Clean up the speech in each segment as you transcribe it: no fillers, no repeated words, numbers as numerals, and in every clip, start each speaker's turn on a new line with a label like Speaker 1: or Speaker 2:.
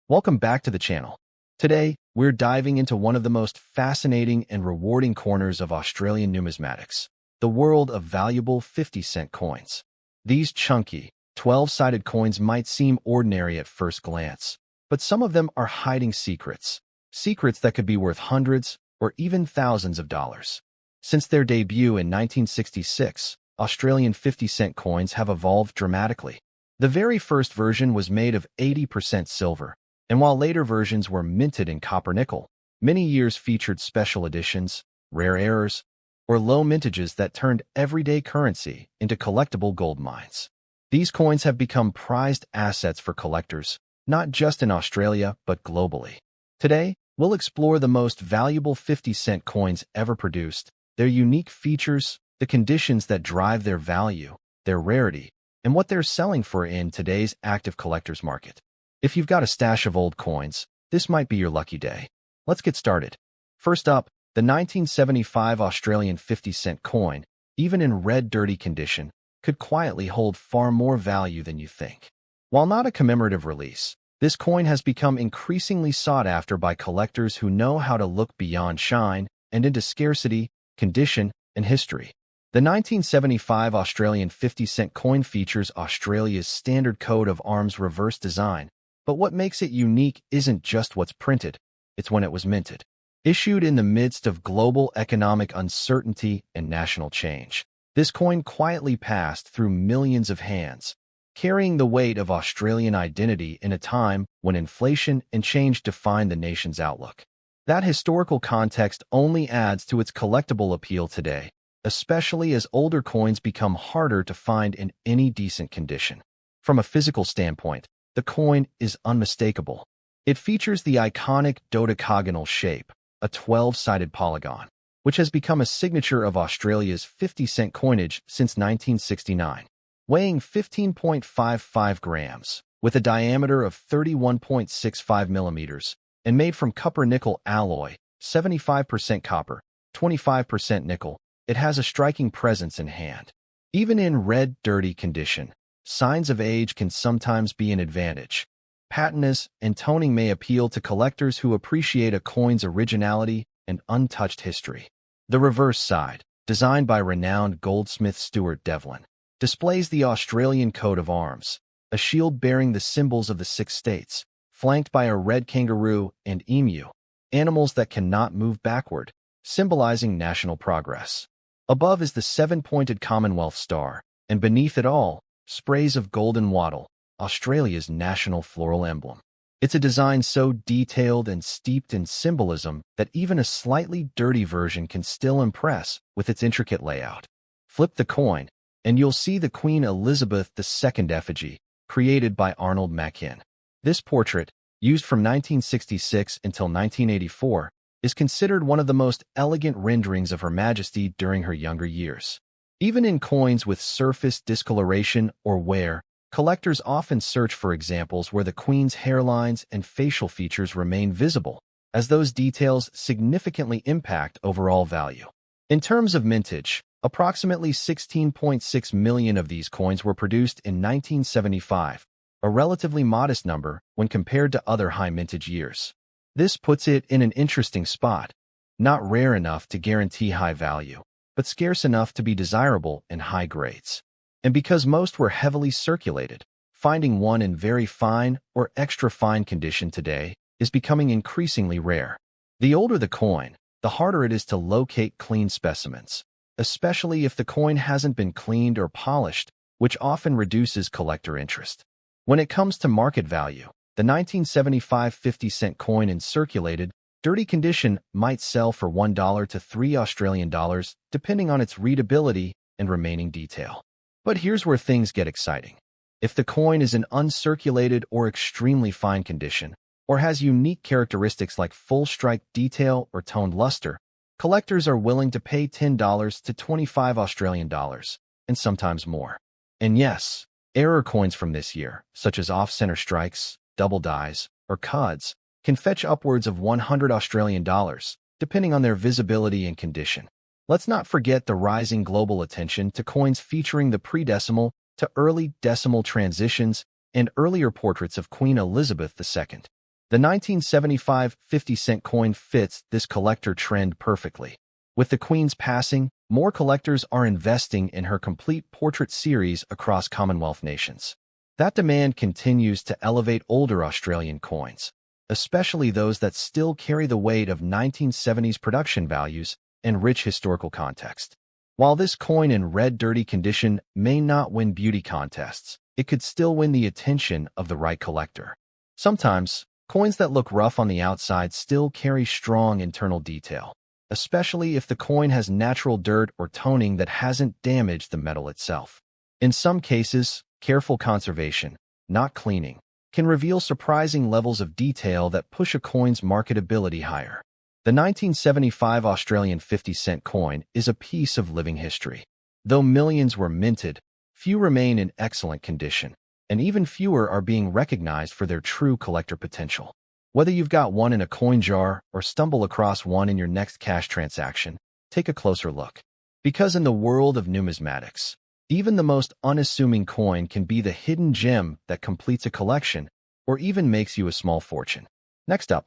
Speaker 1: Welcome back to the channel. Today, we're diving into one of the most fascinating and rewarding corners of Australian numismatics, the world of valuable 50-cent coins. These chunky, 12-sided coins might seem ordinary at first glance, but some of them are hiding secrets that could be worth hundreds or even thousands of dollars. Since their debut in 1966, Australian 50-cent coins have evolved dramatically. The very first version was made of 80% silver, and while later versions were minted in copper-nickel, many years featured special editions, rare errors, or low mintages that turned everyday currency into collectible gold mines. These coins have become prized assets for collectors, not just in Australia but globally. Today, we'll explore the most valuable 50-cent coins ever produced, their unique features, the conditions that drive their value, their rarity, and what they're selling for in today's active collector's market. If you've got a stash of old coins, this might be your lucky day. Let's get started. First up, the 1975 Australian 50-cent coin, even in red dirty condition, could quietly hold far more value than you think. While not a commemorative release, this coin has become increasingly sought after by collectors who know how to look beyond shine and into scarcity, condition, and history. The 1975 Australian 50-cent coin features Australia's standard coat of arms reverse design, but what makes it unique isn't just what's printed, it's when it was minted. Issued in the midst of global economic uncertainty and national change, this coin quietly passed through millions of hands, carrying the weight of Australian identity in a time when inflation and change defined the nation's outlook. That historical context only adds to its collectible appeal today, especially as older coins become harder to find in any decent condition. From a physical standpoint, the coin is unmistakable. It features the iconic dodecagonal shape, a 12-sided polygon, which has become a signature of Australia's 50-cent coinage since 1969. Weighing 15.55 grams, with a diameter of 31.65 millimeters, and made from copper-nickel alloy, 75% copper, 25% nickel, it has a striking presence in hand. Even in red, dirty condition, signs of age can sometimes be an advantage. Patiness and toning may appeal to collectors who appreciate a coin's originality and untouched history. The reverse side, designed by renowned goldsmith Stuart Devlin, displays the Australian coat of arms, a shield bearing the symbols of the 6 states, flanked by a red kangaroo and emu, animals that cannot move backward, symbolizing national progress. Above is the 7-pointed Commonwealth star, and beneath it all, sprays of golden wattle, Australia's national floral emblem. It's a design so detailed and steeped in symbolism that even a slightly dirty version can still impress with its intricate layout. Flip the coin, and you'll see the Queen Elizabeth II effigy, created by Arnold Machin. This portrait, used from 1966 until 1984, is considered one of the most elegant renderings of Her Majesty during her younger years. Even in coins with surface discoloration or wear, collectors often search for examples where the Queen's hairlines and facial features remain visible, as those details significantly impact overall value. In terms of mintage, approximately 16.6 million of these coins were produced in 1975, a relatively modest number when compared to other high mintage years. This puts it in an interesting spot, not rare enough to guarantee high value, but scarce enough to be desirable in high grades. And because most were heavily circulated, finding one in very fine or extra fine condition today is becoming increasingly rare. The older the coin, the harder it is to locate clean specimens, especially if the coin hasn't been cleaned or polished, which often reduces collector interest. When it comes to market value, the 1975 50-cent coin in circulated, dirty condition might sell for $1 to $3 depending on its readability and remaining detail. But here's where things get exciting. If the coin is in uncirculated or extremely fine condition, or has unique characteristics like full strike detail or toned luster, collectors are willing to pay $10 to $25, and sometimes more. And yes, error coins from this year, such as off-center strikes, double dies, or cuds, can fetch upwards of $100, depending on their visibility and condition. Let's not forget the rising global attention to coins featuring the pre-decimal to early decimal transitions and earlier portraits of Queen Elizabeth II. The 1975 50-cent coin fits this collector trend perfectly. With the Queen's passing, more collectors are investing in her complete portrait series across Commonwealth nations. That demand continues to elevate older Australian coins, especially those that still carry the weight of 1970s production values and rich historical context. While this coin in red dirty condition may not win beauty contests, it could still win the attention of the right collector. Sometimes, coins that look rough on the outside still carry strong internal detail, especially if the coin has natural dirt or toning that hasn't damaged the metal itself. In some cases, careful conservation, not cleaning, can reveal surprising levels of detail that push a coin's marketability higher. The 1975 Australian 50-cent coin is a piece of living history. Though millions were minted, few remain in excellent condition, and even fewer are being recognized for their true collector potential. Whether you've got one in a coin jar or stumble across one in your next cash transaction, take a closer look. Because in the world of numismatics, even the most unassuming coin can be the hidden gem that completes a collection or even makes you a small fortune. Next up,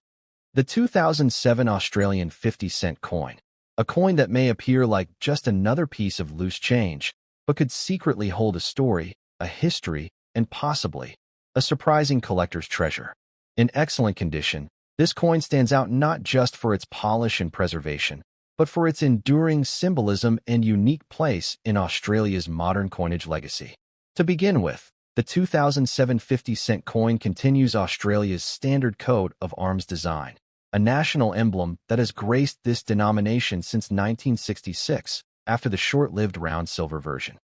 Speaker 1: the 2007 Australian 50-cent coin, a coin that may appear like just another piece of loose change, but could secretly hold a story, a history, and possibly a surprising collector's treasure. In excellent condition, this coin stands out not just for its polish and preservation, but for its enduring symbolism and unique place in Australia's modern coinage legacy. To begin with, the 2007 50-cent coin continues Australia's standard coat of arms design, a national emblem that has graced this denomination since 1966, after the short-lived round silver version.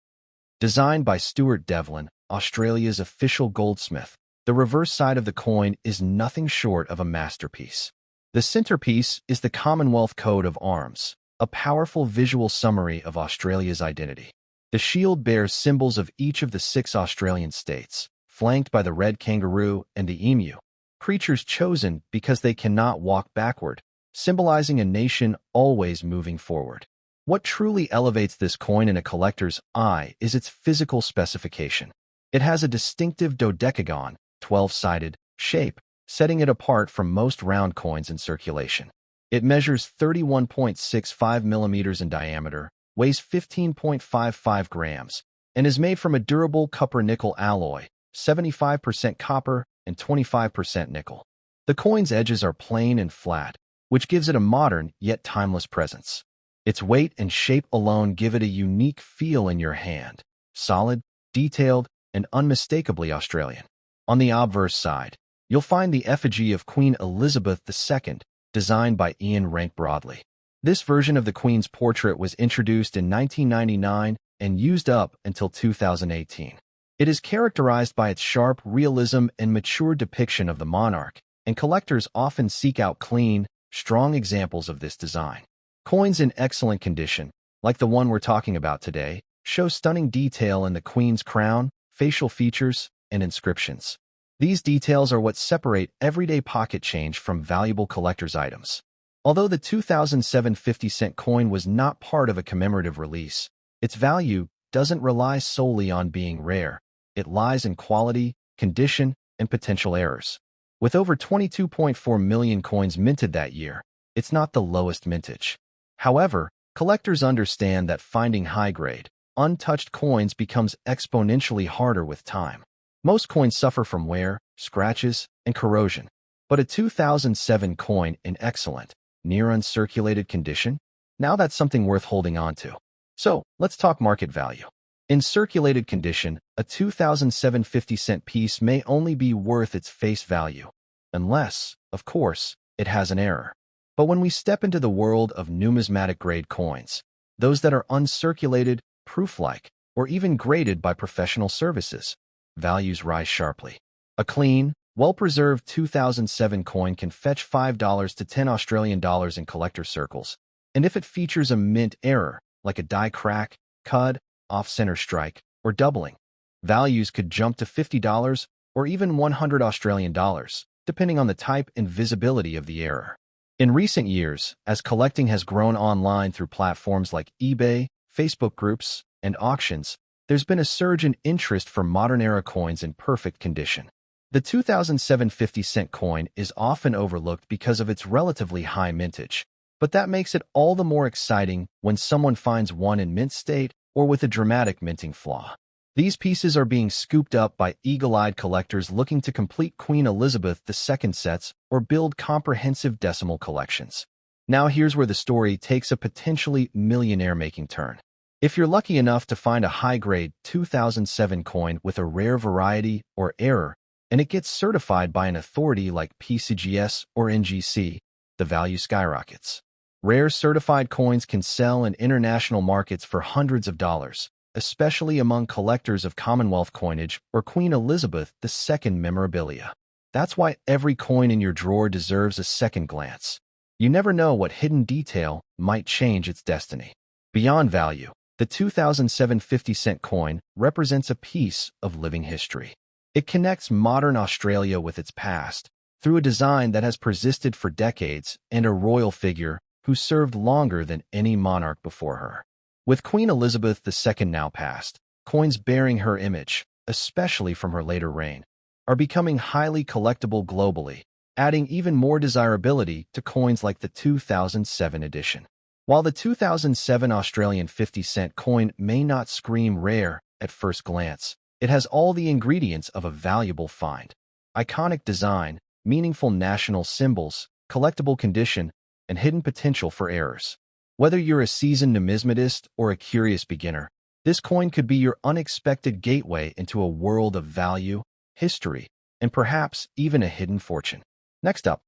Speaker 1: Designed by Stuart Devlin, Australia's official goldsmith, the reverse side of the coin is nothing short of a masterpiece. The centerpiece is the Commonwealth Coat of Arms, a powerful visual summary of Australia's identity. The shield bears symbols of each of the 6 Australian states, flanked by the red kangaroo and the emu, creatures chosen because they cannot walk backward, symbolizing a nation always moving forward. What truly elevates this coin in a collector's eye is its physical specification. It has a distinctive dodecagon, 12-sided, shape, setting it apart from most round coins in circulation. It measures 31.65 millimeters in diameter, weighs 15.55 grams, and is made from a durable copper-nickel alloy, 75% copper and 25% nickel. The coin's edges are plain and flat, which gives it a modern yet timeless presence. Its weight and shape alone give it a unique feel in your hand, solid, detailed, and unmistakably Australian. On the obverse side, you'll find the effigy of Queen Elizabeth II, designed by Ian Rank Broadley. This version of the Queen's portrait was introduced in 1999 and used up until 2018. It is characterized by its sharp realism and mature depiction of the monarch, and collectors often seek out clean, strong examples of this design. Coins in excellent condition, like the one we're talking about today, show stunning detail in the Queen's crown, facial features, and inscriptions. These details are what separate everyday pocket change from valuable collector's items. Although the 2007 50-cent coin was not part of a commemorative release, its value doesn't rely solely on being rare. It lies in quality, condition, and potential errors. With over 22.4 million coins minted that year, it's not the lowest mintage. However, collectors understand that finding high-grade, untouched coins becomes exponentially harder with time. Most coins suffer from wear, scratches, and corrosion, but a 2007 coin in excellent, near uncirculated condition? Now that's something worth holding on to. So, let's talk market value. In circulated condition, a 2007 50-cent piece may only be worth its face value, unless, of course, it has an error. But when we step into the world of numismatic-grade coins, those that are uncirculated, proof-like, or even graded by professional services, values rise sharply. A clean, well-preserved 2007 coin can fetch $5 to $10 Australian dollars in collector circles, and if it features a mint error, like a die crack, cud, off-center strike, or doubling, values could jump to $50 or even $100 Australian dollars, depending on the type and visibility of the error. In recent years, as collecting has grown online through platforms like eBay, Facebook groups, and auctions, there's been a surge in interest for modern-era coins in perfect condition. The 2007 50-cent coin is often overlooked because of its relatively high mintage, but that makes it all the more exciting when someone finds one in mint state or with a dramatic minting flaw. These pieces are being scooped up by eagle-eyed collectors looking to complete Queen Elizabeth II sets or build comprehensive decimal collections. Now here's where the story takes a potentially millionaire-making turn. If you're lucky enough to find a high-grade 2007 coin with a rare variety or error, and it gets certified by an authority like PCGS or NGC, the value skyrockets. Rare certified coins can sell in international markets for hundreds of dollars, especially among collectors of Commonwealth coinage or Queen Elizabeth II memorabilia. That's why every coin in your drawer deserves a second glance. You never know what hidden detail might change its destiny. Beyond value, the 2007 50-cent coin represents a piece of living history. It connects modern Australia with its past through a design that has persisted for decades and a royal figure who served longer than any monarch before her. With Queen Elizabeth II now passed, coins bearing her image, especially from her later reign, are becoming highly collectible globally, adding even more desirability to coins like the 2007 edition. While the 2007 Australian 50-cent coin may not scream rare at first glance, it has all the ingredients of a valuable find. Iconic design, meaningful national symbols, collectible condition, and hidden potential for errors. Whether you're a seasoned numismatist or a curious beginner, this coin could be your unexpected gateway into a world of value, history, and perhaps even a hidden fortune. Next up,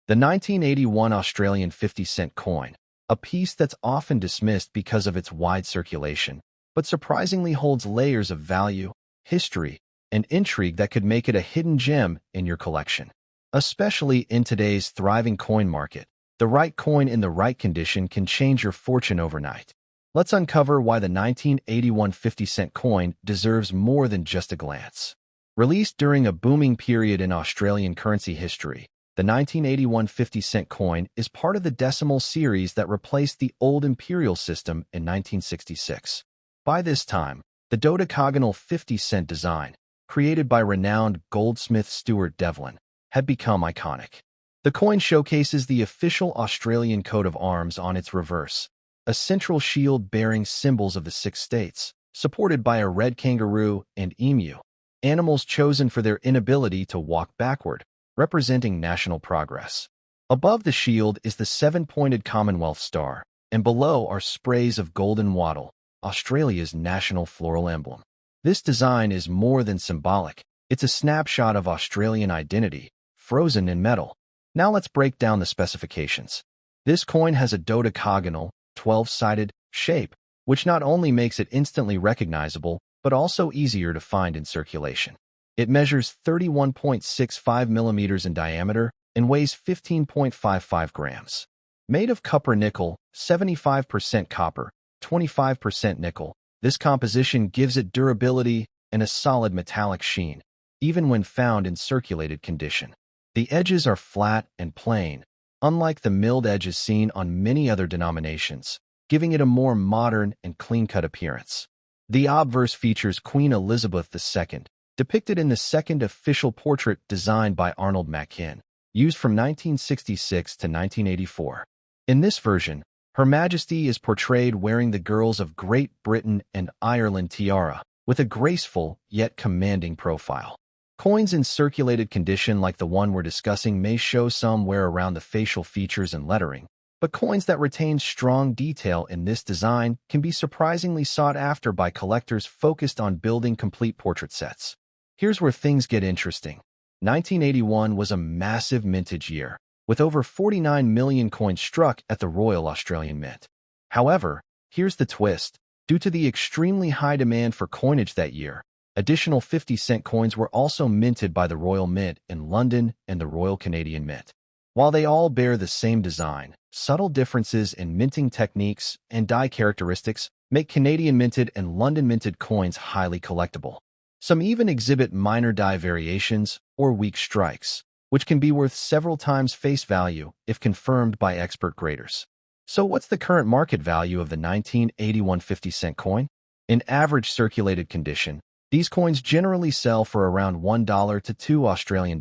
Speaker 1: the 1981 Australian 50-cent coin, a piece that's often dismissed because of its wide circulation, but surprisingly holds layers of value, history, and intrigue that could make it a hidden gem in your collection. Especially in today's thriving coin market, the right coin in the right condition can change your fortune overnight. Let's uncover why the 1981 50-cent coin deserves more than just a glance. Released during a booming period in Australian currency history, the 1981 50-cent coin is part of the decimal series that replaced the old imperial system in 1966. By this time, the dodecagonal 50-cent design, created by renowned goldsmith Stuart Devlin, had become iconic. The coin showcases the official Australian coat of arms on its reverse, a central shield bearing symbols of the 6 states, supported by a red kangaroo and emu, animals chosen for their inability to walk backward, representing national progress. Above the shield is the 7-pointed Commonwealth star, and below are sprays of golden wattle, Australia's national floral emblem. This design is more than symbolic. It's a snapshot of Australian identity, frozen in metal. Now let's break down the specifications. This coin has a dodecagonal, 12-sided shape, which not only makes it instantly recognizable, but also easier to find in circulation. It measures 31.65 millimeters in diameter and weighs 15.55 grams. Made of copper-nickel, 75% copper, 25% nickel, this composition gives it durability and a solid metallic sheen, even when found in circulated condition. The edges are flat and plain, unlike the milled edges seen on many other denominations, giving it a more modern and clean-cut appearance. The obverse features Queen Elizabeth II, depicted in the second official portrait designed by Arnold Machin, used from 1966 to 1984. In this version, Her Majesty is portrayed wearing the Girls of Great Britain and Ireland tiara, with a graceful yet commanding profile. Coins in circulated condition like the one we're discussing may show some wear around the facial features and lettering, but coins that retain strong detail in this design can be surprisingly sought after by collectors focused on building complete portrait sets. Here's where things get interesting. 1981 was a massive mintage year, with over 49 million coins struck at the Royal Australian Mint. However, here's the twist. Due to the extremely high demand for coinage that year, additional 50-cent coins were also minted by the Royal Mint in London and the Royal Canadian Mint. While they all bear the same design, subtle differences in minting techniques and die characteristics make Canadian minted and London minted coins highly collectible. Some even exhibit minor die variations or weak strikes, which can be worth several times face value if confirmed by expert graders. So what's the current market value of the 1981 50-cent coin? In average circulated condition, These coins generally sell for around $1 to $2 Australian,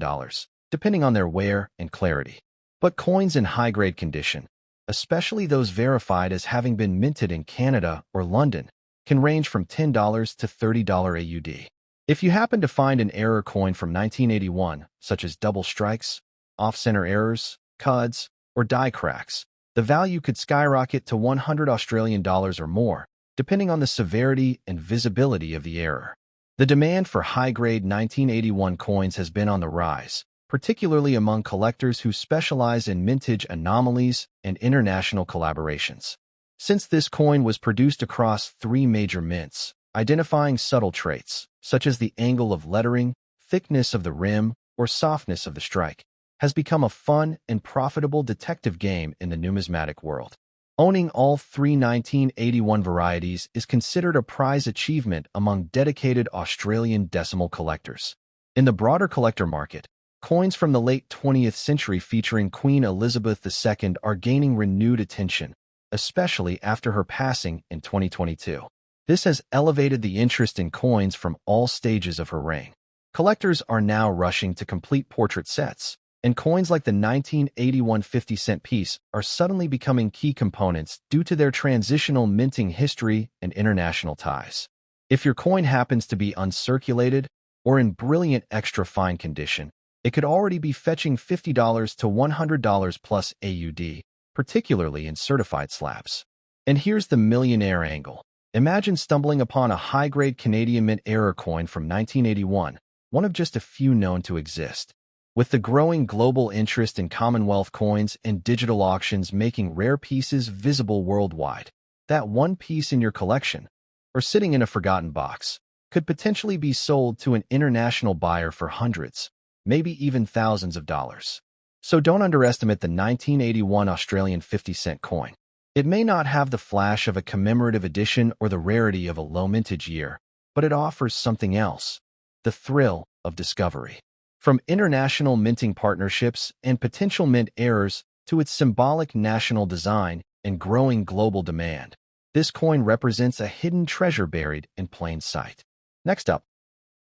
Speaker 1: depending on their wear and clarity. But coins in high-grade condition, especially those verified as having been minted in Canada or London, can range from $10 to $30 AUD. If you happen to find an error coin from 1981, such as double strikes, off-center errors, cuds, or die cracks, the value could skyrocket to $100 or more, depending on the severity and visibility of the error. The demand for high-grade 1981 coins has been on the rise, particularly among collectors who specialize in mintage anomalies and international collaborations. Since this coin was produced across 3 major mints, identifying subtle traits, such as the angle of lettering, thickness of the rim, or softness of the strike, has become a fun and profitable detective game in the numismatic world. Owning all 3 1981 varieties is considered a prize achievement among dedicated Australian decimal collectors. In the broader collector market, coins from the late 20th century featuring Queen Elizabeth II are gaining renewed attention, especially after her passing in 2022. This has elevated the interest in coins from all stages of her reign. Collectors are now rushing to complete portrait sets, and coins like the 1981 50-cent piece are suddenly becoming key components due to their transitional minting history and international ties. If your coin happens to be uncirculated or in brilliant extra fine condition, it could already be fetching $50 to $100 plus AUD, particularly in certified slabs. And here's the millionaire angle. Imagine stumbling upon a high-grade Canadian Mint error coin from 1981, one of just a few known to exist. With the growing global interest in Commonwealth coins and digital auctions making rare pieces visible worldwide, that one piece in your collection, or sitting in a forgotten box, could potentially be sold to an international buyer for hundreds, maybe even thousands of dollars. So don't underestimate the 1981 Australian 50-cent coin. It may not have the flash of a commemorative edition or the rarity of a low mintage year, but it offers something else: the thrill of discovery. From international minting partnerships and potential mint errors to its symbolic national design and growing global demand, this coin represents a hidden treasure buried in plain sight. Next up,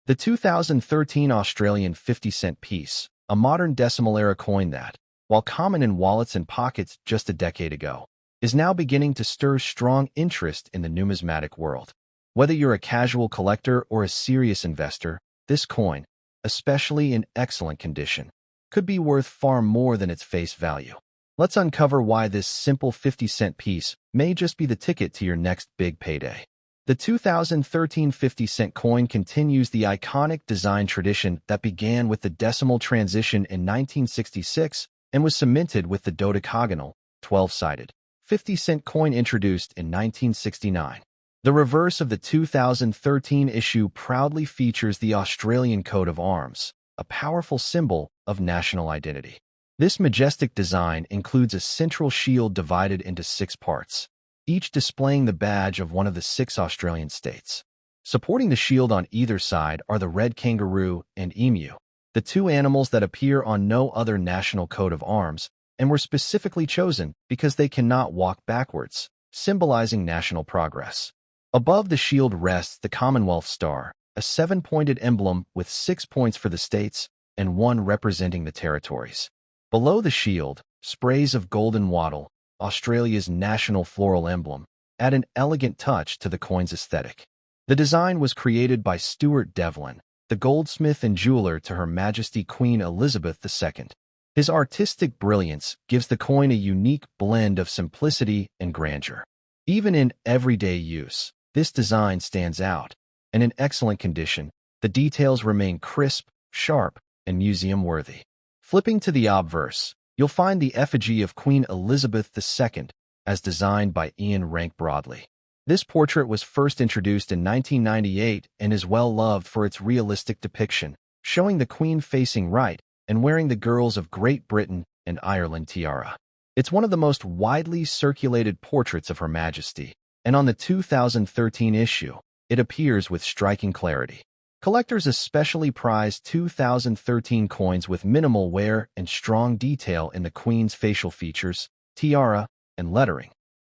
Speaker 1: the 2013 Australian 50-cent piece, a modern decimal-era coin that, while common in wallets and pockets just a decade ago, is now beginning to stir strong interest in the numismatic world. Whether you're a casual collector or a serious investor, this coin, especially in excellent condition, could be worth far more than its face value. Let's uncover why this simple 50-cent piece may just be the ticket to your next big payday. The 2013 50-cent coin continues the iconic design tradition that began with the decimal transition in 1966 and was cemented with the dodecagonal, 12-sided, 50-cent coin introduced in 1969. The reverse of the 2013 issue proudly features the Australian coat of arms, a powerful symbol of national identity. This majestic design includes a central shield divided into 6 parts, each displaying the badge of one of the 6 Australian states. Supporting the shield on either side are the red kangaroo and emu, the 2 animals that appear on no other national coat of arms and were specifically chosen because they cannot walk backwards, symbolizing national progress. Above the shield rests the Commonwealth Star, a 7-pointed emblem with 6 points for the states and 1 representing the territories. Below the shield, sprays of golden wattle, Australia's national floral emblem, add an elegant touch to the coin's aesthetic. The design was created by Stuart Devlin, the goldsmith and jeweler to Her Majesty Queen Elizabeth II. His artistic brilliance gives the coin a unique blend of simplicity and grandeur. Even in everyday use, this design stands out, and in excellent condition, the details remain crisp, sharp, and museum-worthy. Flipping to the obverse, you'll find the effigy of Queen Elizabeth II, as designed by Ian Rank Broadley. This portrait was first introduced in 1998 and is well loved for its realistic depiction, showing the Queen facing right and wearing the Girls of Great Britain and Ireland tiara. It's one of the most widely circulated portraits of Her Majesty, and on the 2013 issue, it appears with striking clarity. Collectors especially prize 2013 coins with minimal wear and strong detail in the Queen's facial features, tiara, and lettering.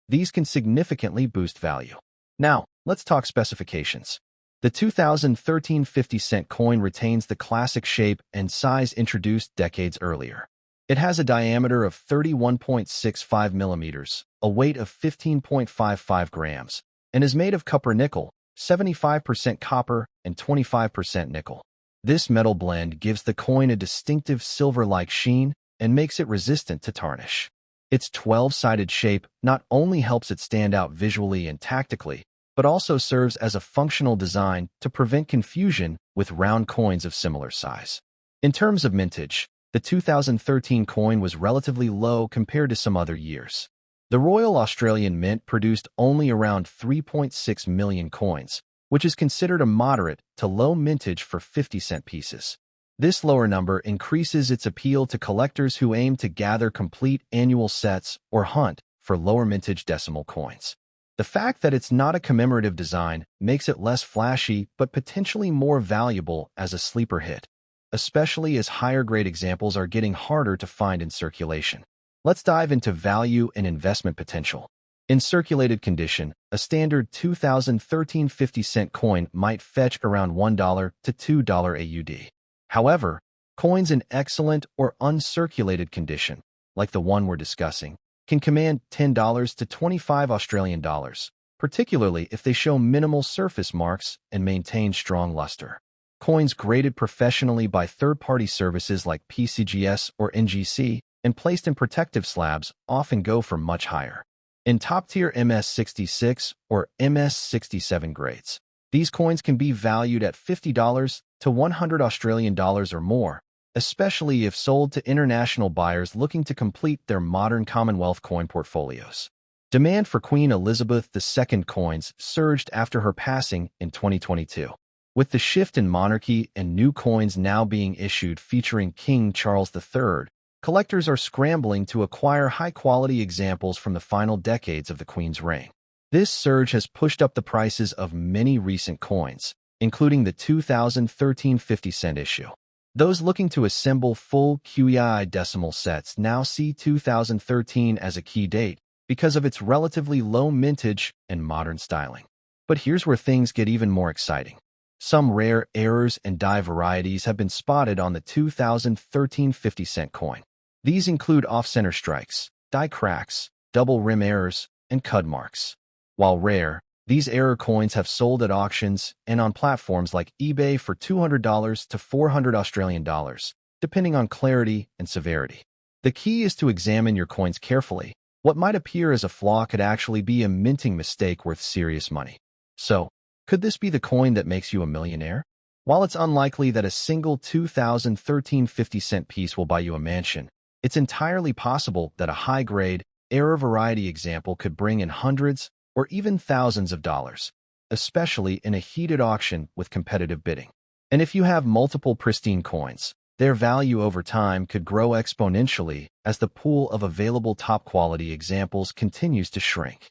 Speaker 1: These can significantly boost value. Now, let's talk specifications. The 2013 50-cent coin retains the classic shape and size introduced decades earlier. It has a diameter of 31.65 millimeters, a weight of 15.55 grams, and is made of copper-nickel, 75% copper and 25% nickel. This metal blend gives the coin a distinctive silver-like sheen and makes it resistant to tarnish. Its 12-sided shape not only helps it stand out visually and tactically, but also serves as a functional design to prevent confusion with round coins of similar size. In terms of mintage, the 2013 coin was relatively low compared to some other years. The Royal Australian Mint produced only around 3.6 million coins, which is considered a moderate to low mintage for 50-cent pieces. This lower number increases its appeal to collectors who aim to gather complete annual sets or hunt for lower mintage decimal coins. The fact that it's not a commemorative design makes it less flashy but potentially more valuable as a sleeper hit, especially as higher-grade examples are getting harder to find in circulation. Let's dive into value and investment potential. In circulated condition, a standard 2013 50-cent coin might fetch around $1 to $2 AUD. However, coins in excellent or uncirculated condition, like the one we're discussing, can command $10 to 25 Australian dollars, particularly if they show minimal surface marks and maintain strong luster. Coins graded professionally by third-party services like PCGS or NGC and placed in protective slabs often go for much higher. In top-tier MS66 or MS67 grades, these coins can be valued at $50 to 100 Australian dollars or more, especially if sold to international buyers looking to complete their modern Commonwealth coin portfolios. Demand for Queen Elizabeth II coins surged after her passing in 2022. With the shift in monarchy and new coins now being issued featuring King Charles III, collectors are scrambling to acquire high-quality examples from the final decades of the Queen's reign. This surge has pushed up the prices of many recent coins, including the 2013 50-cent issue. Those looking to assemble full QEI decimal sets now see 2013 as a key date because of its relatively low mintage and modern styling. But here's where things get even more exciting. Some rare errors and die varieties have been spotted on the 2013 50-cent coin. These include off-center strikes, die cracks, double rim errors, and cud marks. While rare, these error coins have sold at auctions and on platforms like eBay for $200 to 400 Australian dollars, depending on clarity and severity. The key is to examine your coins carefully. What might appear as a flaw could actually be a minting mistake worth serious money. So, could this be the coin that makes you a millionaire? While it's unlikely that a single 2013 50-cent piece will buy you a mansion, it's entirely possible that a high-grade, error variety example could bring in hundreds or even thousands of dollars, especially in a heated auction with competitive bidding. And if you have multiple pristine coins, their value over time could grow exponentially as the pool of available top-quality examples continues to shrink.